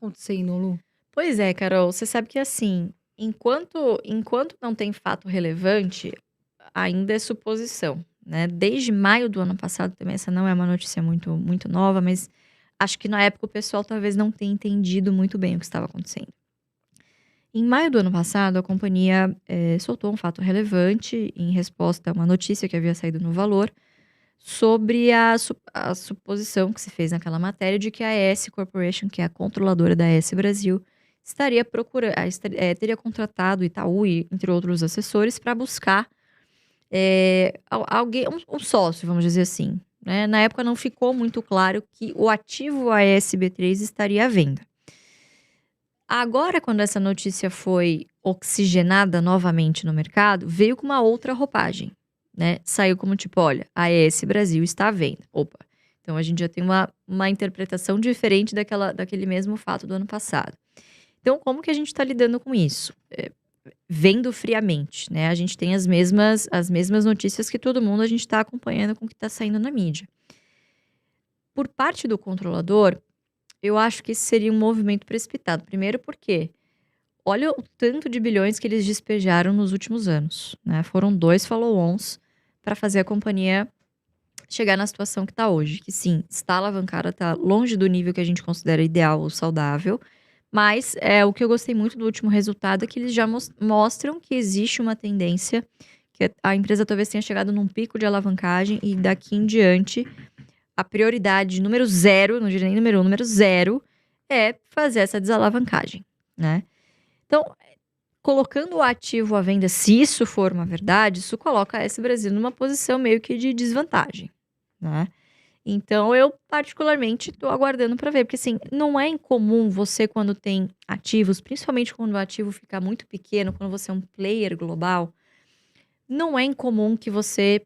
acontecendo, Lu? Pois é, Carol, você sabe que assim, enquanto não tem fato relevante, ainda é suposição, né? Desde maio do ano passado, também essa não é uma notícia muito nova, mas acho que na época o pessoal talvez não tenha entendido muito bem o que estava acontecendo. Em maio do ano passado, a companhia soltou um fato relevante em resposta a uma notícia que havia saído no Valor sobre a suposição que se fez naquela matéria de que a AES Corporation, que é a controladora da AES Brasil, estaria procurando, teria contratado Itaú e entre outros assessores para buscar alguém, um sócio, vamos dizer assim. Né? Na época não ficou muito claro que o ativo AES B3 estaria à venda. Agora, quando essa notícia foi oxigenada novamente no mercado, veio com uma outra roupagem, né? Saiu como tipo, olha, a AES Brasil está à venda. Opa, então a gente já tem uma interpretação diferente daquele mesmo fato do ano passado. Então, como que a gente está lidando com isso? Vendo friamente, né? A gente tem as mesmas notícias que todo mundo, a gente está acompanhando com o que está saindo na mídia. Por parte do controlador, eu acho que esse seria um movimento precipitado. Primeiro porque olha o tanto de bilhões que eles despejaram nos últimos anos, né? Foram 2 follow-ons para fazer a companhia chegar na situação que está hoje, que sim, está alavancada, está longe do nível que a gente considera ideal ou saudável, mas o que eu gostei muito do último resultado é que eles já mostram que existe uma tendência, que a empresa talvez tenha chegado num pico de alavancagem e daqui em diante a prioridade número 0, não diria nem número 1, número 0, é fazer essa desalavancagem, né? Então, colocando o ativo à venda, se isso for uma verdade, isso coloca a AES Brasil numa posição meio que de desvantagem, né? Então, eu particularmente estou aguardando para ver, porque assim, não é incomum você quando tem ativos, principalmente quando o ativo fica muito pequeno, quando você é um player global, não é incomum que você,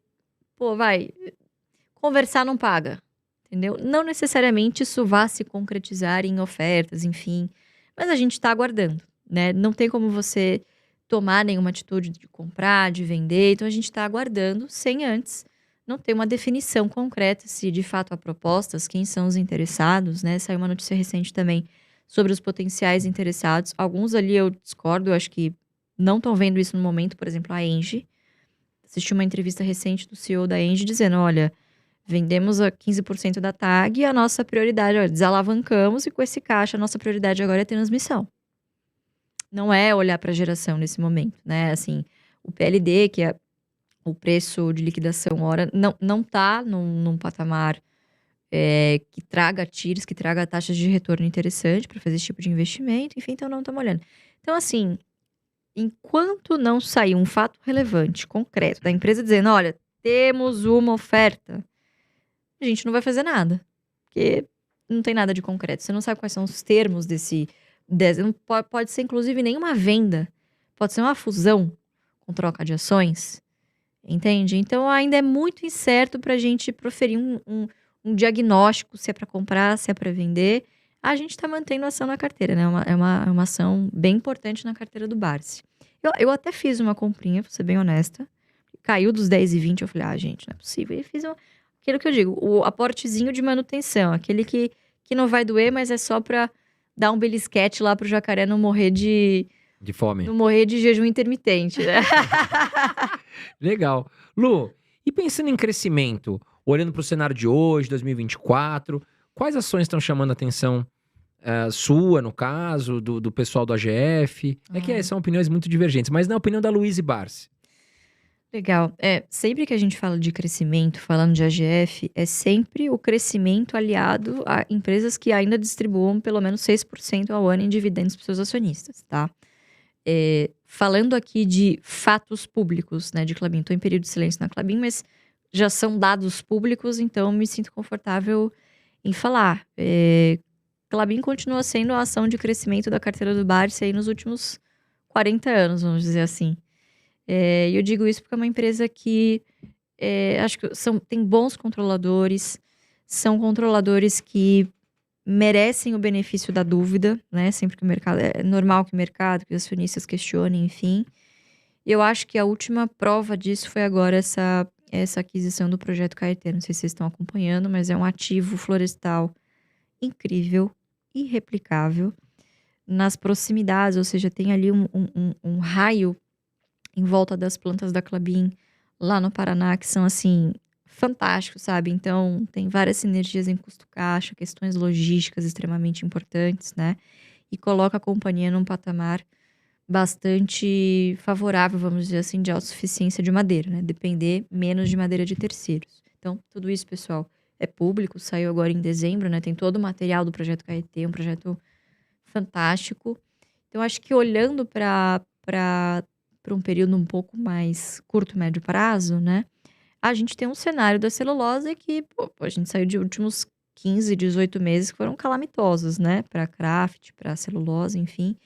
conversar não paga, entendeu? Não necessariamente isso vá se concretizar em ofertas, enfim, mas a gente está aguardando, né? Não tem como você tomar nenhuma atitude de comprar, de vender, então a gente está aguardando sem antes não ter uma definição concreta se de fato há propostas, quem são os interessados, né? Saiu uma notícia recente também sobre os potenciais interessados. Alguns ali eu discordo, eu acho que não estão vendo isso no momento, por exemplo, a Engie. Assisti uma entrevista recente do CEO da Engie dizendo, olha, vendemos a 15% da TAG e a nossa prioridade, olha, desalavancamos e com esse caixa a nossa prioridade agora é transmissão. Não é olhar para a geração nesse momento, né? Assim, o PLD, que é o preço de liquidação hora, não tá num patamar que traga TIRs, que traga taxas de retorno interessante para fazer esse tipo de investimento, enfim, então não estamos olhando. Então, assim, enquanto não sair um fato relevante, concreto, da empresa dizendo, olha, temos uma oferta, a gente não vai fazer nada. Porque não tem nada de concreto. Você não sabe quais são os termos não pode ser, inclusive, nenhuma venda. Pode ser uma fusão com troca de ações. Entende? Então, ainda é muito incerto para a gente proferir um diagnóstico, se é para comprar, se é para vender. A gente está mantendo a ação na carteira, né? É uma ação bem importante na carteira do Barsi. Eu até fiz uma comprinha, vou ser bem honesta. Caiu dos 10,20, eu falei, gente, não é possível. E fiz aquilo que eu digo, o aportezinho de manutenção, aquele que não vai doer, mas é só para dar um belisquete lá pro jacaré não morrer De fome. não morrer de jejum intermitente, né? Legal. Lu, e pensando em crescimento, olhando para o cenário de hoje, 2024, quais ações estão chamando a atenção sua, no caso, do pessoal do AGF? É que são opiniões muito divergentes, mas na opinião da Luiz Barsi. Legal. Sempre que a gente fala de crescimento, falando de AGF, é sempre o crescimento aliado a empresas que ainda distribuam pelo menos 6% ao ano em dividendos para seus acionistas, tá? Falando aqui de fatos públicos, né, de Klabin. Estou em período de silêncio na Klabin, mas já são dados públicos, então me sinto confortável em falar. Klabin continua sendo a ação de crescimento da carteira do Barsi aí nos últimos 40 anos, vamos dizer assim. E eu digo isso porque é uma empresa que acho que tem bons controladores, são controladores que merecem o benefício da dúvida, né? Sempre que o mercado... É normal que o mercado, que os acionistas questionem, enfim. Eu acho que a última prova disso foi agora essa aquisição do Projeto Caeté. Não sei se vocês estão acompanhando, mas é um ativo florestal incrível irreplicável nas proximidades, ou seja, tem ali um raio em volta das plantas da Klabin, lá no Paraná, que são, assim, fantásticos, sabe. Então, tem várias sinergias em custo caixa, questões logísticas extremamente importantes, né, e coloca a companhia num patamar bastante favorável, vamos dizer assim, de autossuficiência de madeira, né, depender menos de madeira de terceiros. Então, tudo isso, pessoal, é público, saiu agora em dezembro, né, tem todo o material do projeto Caetê, um projeto fantástico. Então, acho que olhando para um período um pouco mais curto, médio prazo, né, a gente tem um cenário da celulose que, pô, a gente saiu de últimos 15, 18 meses que foram calamitosos, né, para craft, para celulose, enfim.